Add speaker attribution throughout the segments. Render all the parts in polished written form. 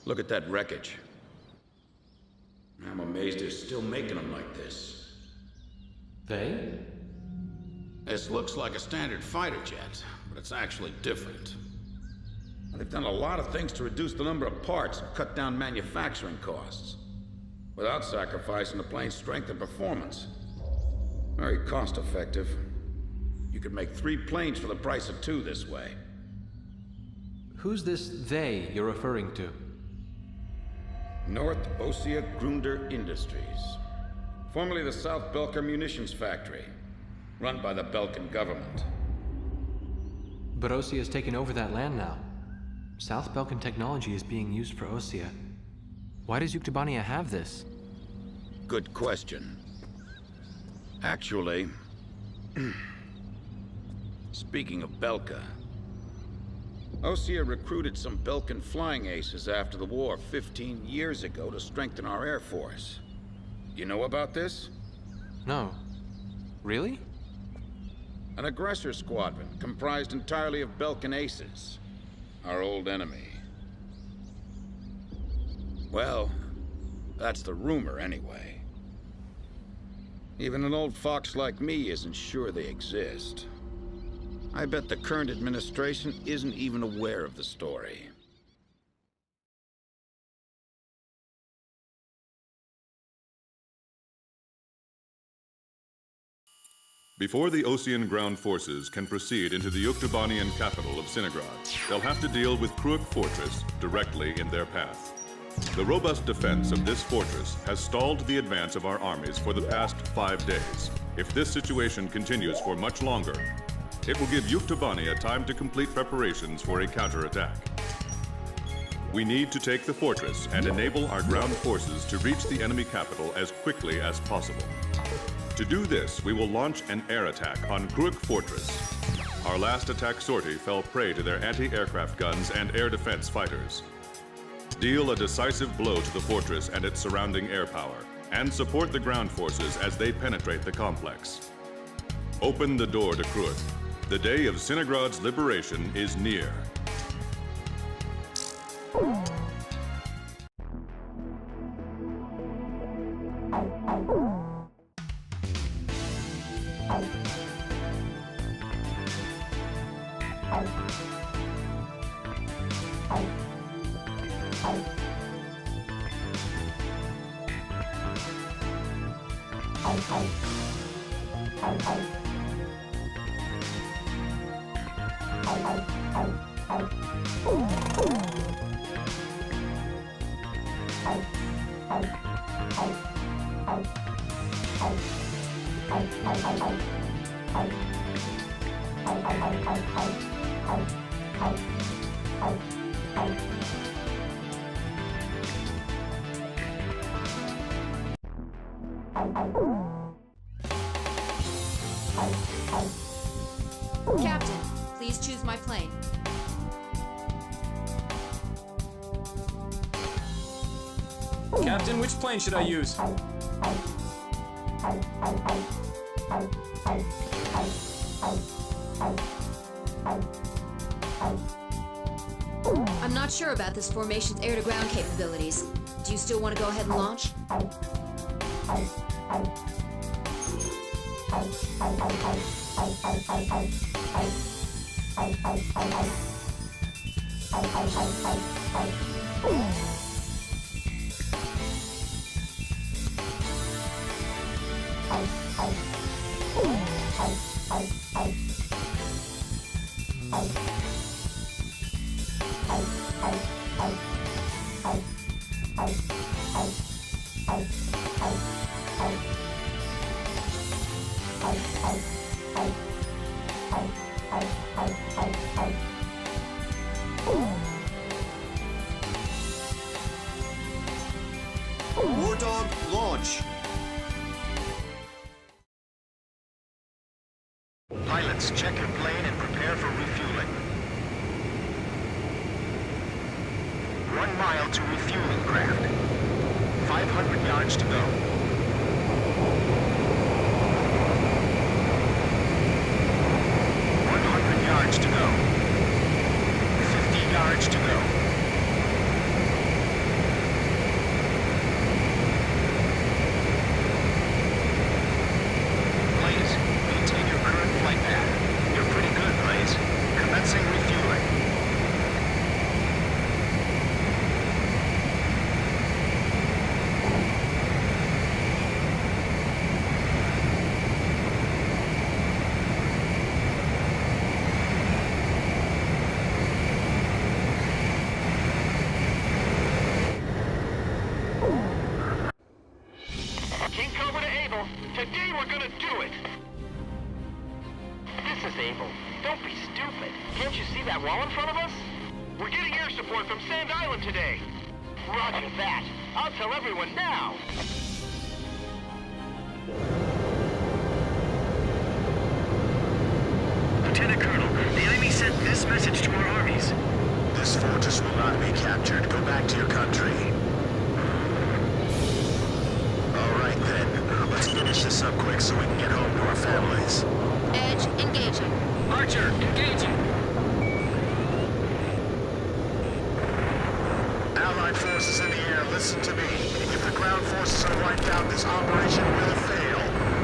Speaker 1: Look at that wreckage. I'm amazed they're still making them like this.
Speaker 2: They?
Speaker 1: This looks like a standard fighter jet, but it's actually different. They've done a lot of things to reduce the number of parts and cut down manufacturing costs, without sacrificing the plane's strength and performance. Very cost-effective. You could make 3 planes for the price of 2 this way.
Speaker 2: Who's this they you're referring to?
Speaker 1: North Ossia Grunder Industries. Formerly the South Belka Munitions Factory, run by the Belkan government.
Speaker 2: But Ossia has taken over that land now. South Belkan technology is being used for Ossia. Why does Yuktobania have this?
Speaker 1: Good question. Actually, speaking of Belka, Ossia recruited some Belkan flying aces after the war 15 years ago to strengthen our Air Force. You know about this?
Speaker 2: No. Really?
Speaker 1: An aggressor squadron comprised entirely of Belkan aces. Our old enemy. Well, that's the rumor anyway. Even an old fox like me isn't sure they exist. I bet the current administration isn't even aware of the story.
Speaker 3: Before the Ossian ground forces can proceed into the Yuktobanian capital of Sinagrad, they'll have to deal with Kruik Fortress directly in their path. The robust defense of this fortress has stalled the advance of our armies for the past 5 days. If this situation continues for much longer, it will give Yuktobania time to complete preparations for a counterattack. We need to take the fortress and enable our ground forces to reach the enemy capital as quickly as possible. To do this, we will launch an air attack on Kruik Fortress. Our last attack sortie fell prey to their anti-aircraft guns and air defense fighters. Deal a decisive blow to the fortress and its surrounding air power, and support the ground forces as they penetrate the complex. Open the door to Kruik. The day of Sinagrad's liberation is near.
Speaker 4: Captain, please choose my plane.
Speaker 5: Captain, which plane should I use?
Speaker 4: I'm not sure about this formation's air-to-ground capabilities. Do you still want to go ahead and launch?
Speaker 6: Wardog, launch! Pilots, check your plane and prepare for refueling. 1 mile to refueling craft. 500 yards to go. 100 yards to go. 50 yards to go. that wall in front of us? We're getting air support from Sand Island today. Roger that. I'll tell everyone now.
Speaker 5: Lieutenant Colonel, the enemy sent this message to our armies.
Speaker 6: This fortress will not be captured. Go back to your country. All right, then. Let's finish this up quick so we can get home to our families.
Speaker 4: Edge, engaging.
Speaker 5: Archer, engaging.
Speaker 6: Allied forces in the air, listen to me. If the ground forces are wiped out, this operation will fail.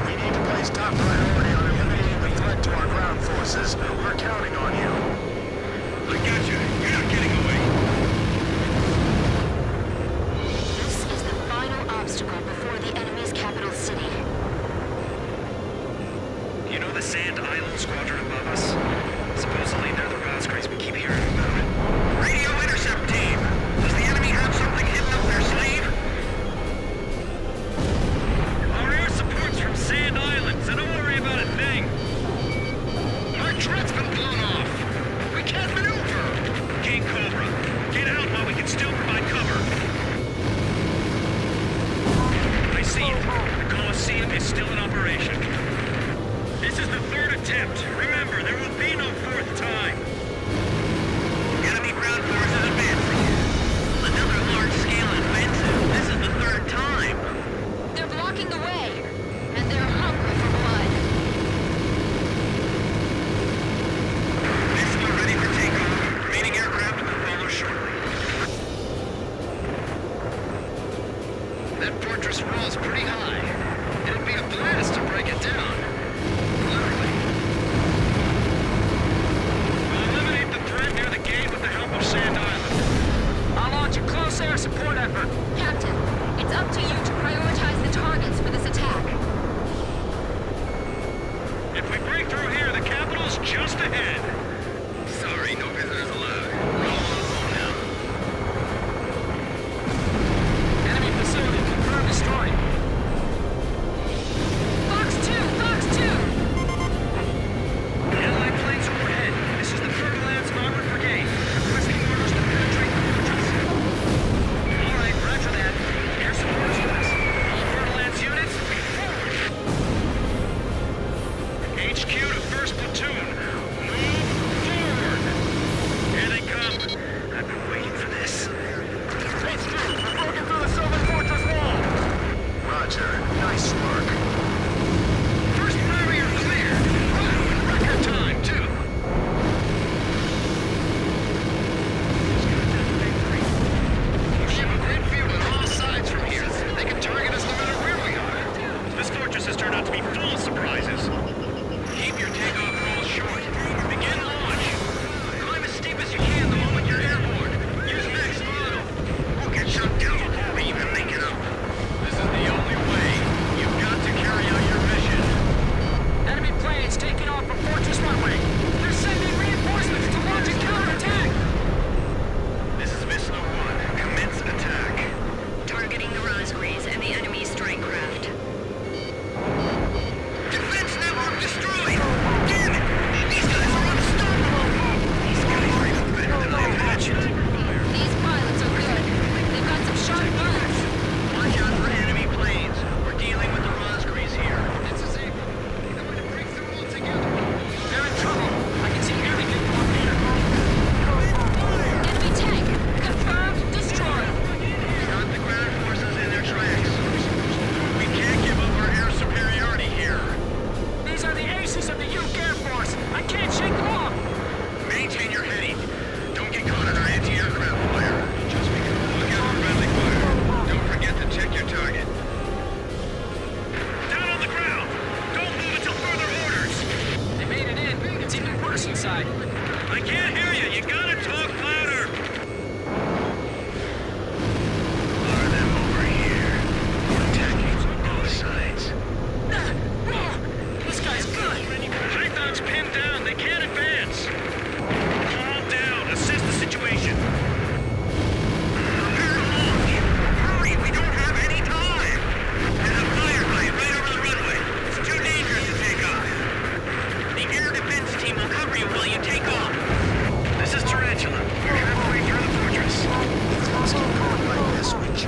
Speaker 6: We need to place top priority on eliminating the threat to our ground forces. We're counting on you.
Speaker 5: I got you. You're not getting away.
Speaker 4: This is the final obstacle before the enemy's capital city.
Speaker 5: You know the Sand Island squadron above us? Supposedly they're the Roscrates we keep hearing about. Radio intercept team! Does the enemy have something hidden up their sleeve? Our air support's from Sand Island, so don't worry about a thing. Our turret's been blown off. We can't maneuver. King Cobra, get out while we can still provide cover. I see it. The Colosseum is still in operation. This is the third attempt. Remember, there will be no fourth time. Enemy ground forces advancing. Another large-scale offensive. This is the third time.
Speaker 4: They're blocking the way, and they're hungry for blood.
Speaker 5: This is ready for takeoff. Remaining aircraft will follow shortly. That fortress wall's pretty high. It'd be a blast to break it down. Literally. We'll eliminate the threat near the gate with the help of Sand Island. I'll launch a close air support effort.
Speaker 4: Captain, it's up to you to prioritize the targets for this attack.
Speaker 5: If we break through here, the capital's just ahead. Sorry, no visitors allowed. We're all on home now. Enemy facility confirmed destroyed.
Speaker 4: Fox 2! Fox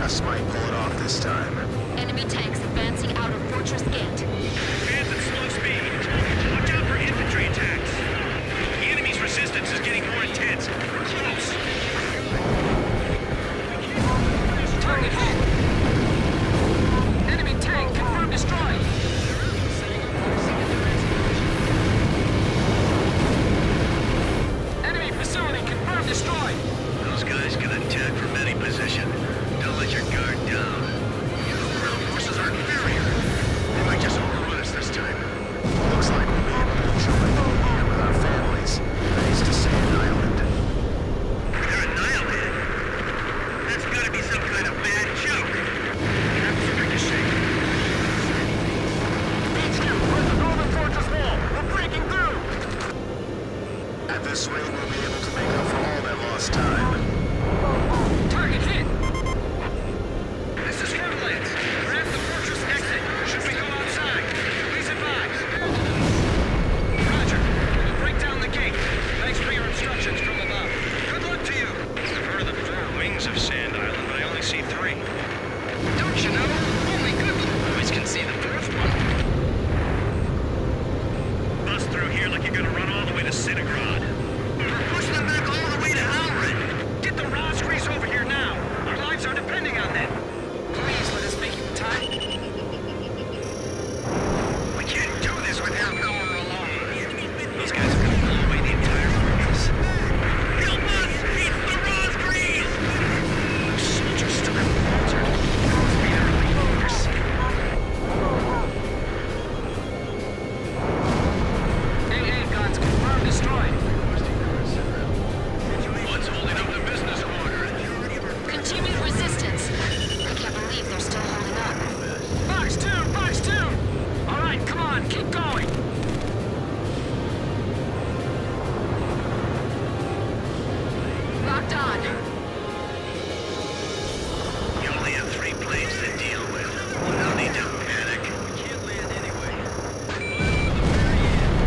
Speaker 6: just might pull it off this time.
Speaker 4: Enemy tanks advancing out of Fortress Gate.
Speaker 5: Advance at slow speed. Watch out for infantry attacks. The enemy's resistance is getting more intense. We're close.
Speaker 7: Target hit! Enemy tank confirmed destroyed! Enemy facility confirmed destroyed!
Speaker 5: Those guys can attack from any position. Don't let your guard down.
Speaker 6: Ground forces are inferior. They might just overrun us this time. Looks like we'll be able to enjoy being here with our families. Thanks to Sand Island.
Speaker 5: They're annihilated. That's gotta be some kind of bad joke. That's ricochet.
Speaker 6: HQ, where's the northern fortress wall? We're breaking through! At this rate, we'll be able to make up for all that lost time.
Speaker 7: Target hit!
Speaker 5: This is Headlands. We're at the fortress exit. Should we go outside? Please advise. Roger. We'll break down the gate. Thanks for your instructions from above. Good luck to you. I've heard of the 4 wings of Sand Island, but I only see 3.
Speaker 7: Don't you know? Only good boys can see the fourth one.
Speaker 5: Bust through here like you're gonna run all the way to Cinegrad. We're pushing them back all the way to Alred. Get the raw screws over here now. Our lives are depending on them.
Speaker 7: Please let us make you time.
Speaker 5: We can't do this without going alone. Those guys are gonna blow away the entire fortress. Help us! It's the raw screws! Those soldiers still haven't faltered. Must be their leaders.
Speaker 7: AA guns confirmed destroyed.
Speaker 5: What's holding up the business order?
Speaker 4: Continued resistance. I can't believe they're still holding up.
Speaker 7: Box 2! Box 2! Alright, come on, keep going!
Speaker 4: Locked on.
Speaker 5: You only have 3 planes to deal with. No need to panic. We can't land anyway.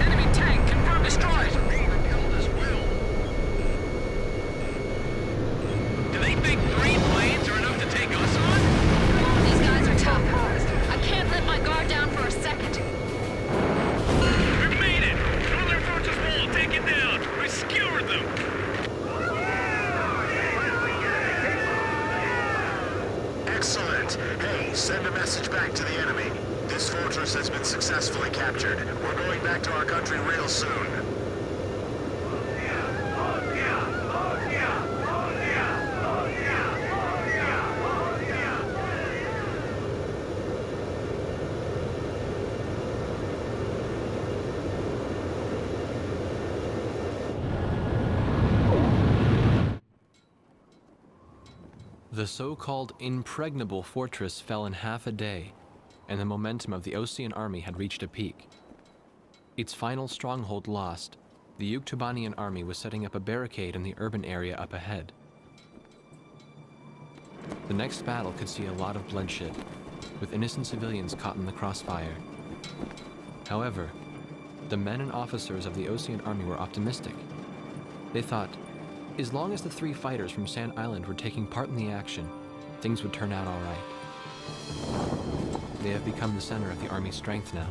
Speaker 7: Enemy tank confirmed destroyed!
Speaker 5: Repelled as well. Do they think 3 planes are enough to take us on?
Speaker 4: These guys are tough. I can't let my guard down for a second.
Speaker 5: We made it! Northern Fortress Wall, take it down! We skewered them!
Speaker 6: Excellent. Hey, send a message back to the enemy. This fortress has been successfully captured. We're going back to our country real soon.
Speaker 2: The so-called impregnable fortress fell in half a day, and the momentum of the Osean army had reached a peak. Its final stronghold lost, the Yuktubanian army was setting up a barricade in the urban area up ahead. The next battle could see a lot of bloodshed, with innocent civilians caught in the crossfire. However, the men and officers of the Osean army were optimistic. They thought, as long as the 3 fighters from Sand Island were taking part in the action, things would turn out all right. They have become the center of the army's strength now.